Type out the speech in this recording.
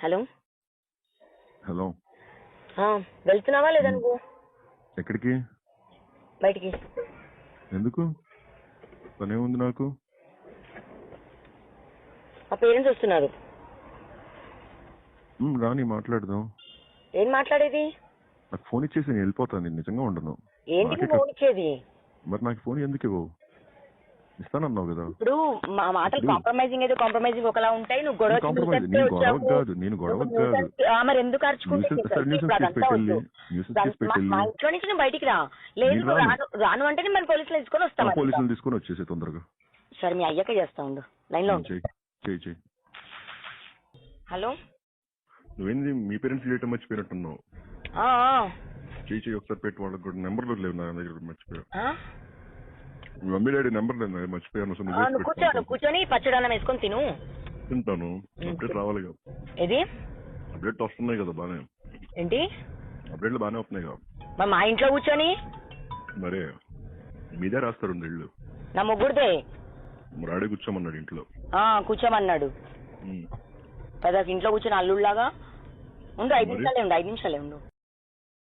Hello hello వెళ్తున్నావా లేదా నువ్వు? ఎక్కడికి? బయటికి. ఎందుకు? పనే ఉంది నాకు. మా పేరెంట్స్ వస్తున్నారు. రాని మాట్లాడదాం. ఏం మాట్లాడేది? నాకు ఫోన్ ఇచ్చేసి నేను వెళ్ళిపోతాను. నేను నిజంగా ఉండను. ఏంటి ఫోన్ ఇచ్చేది? మరి నాకు ఫోన్ ఎందుకు ఇవ్వవు? ఇస్తానన్నావు కదా. ఇప్పుడు మా మాటలు కాంప్రమైజింగ్ అయితే కాంప్రమైజింగ్ ఒకలా ఉంటాయి. నువ్వు గొడవ నేను గొడవ కాదు. మరి ఎందుకు అరుచుకుంటే మా ఇంట్లో నుంచి నువ్వు బయటికి రా. లేదు రాను అంటే మరి పోలీసులు తీసుకొని వస్తాను. పోలీసులు తీసుకొని వచ్చేసి తొందరగా. సరే మీ అయ్యాక చేస్తా ఉండు. లైన్ లో చెయ్యి. హలో, నువ్వేంది మీ పేరెంట్స్ చేయటం మర్చిపోయినట్టున్నావు. చెయ్యి ఒకసారి పెట్టి వాళ్ళకి కూడా నెంబర్లు లేవు నా దగ్గర. మర్చిపోయా. మీ మమ్మీ డాడీ నెంబర్ లేదు, మర్చిపోయాను. కూర్చొని పచ్చడన్నం వేసుకొని తిను. తింటాను. అప్డేట్ రావాలి కదా. ఏది అప్డేట్ వస్తున్నాయి కదా బానే. ఏంటి అప్డేట్లు బానే వస్తున్నాయి కదా. మరి మా ఇంట్లో కూర్చొని మరే మీదే రాస్తారు ఇళ్ళు. నా ముగ్గురిదే. మరి ఆడే కూర్చోమన్నాడు ఇంట్లో. కూర్చోమన్నాడు. పెద్ద ఇంట్లో కూర్చొని అల్లుళ్ళలాగా ఉండు. 5 నిమిషాలే ఉండు.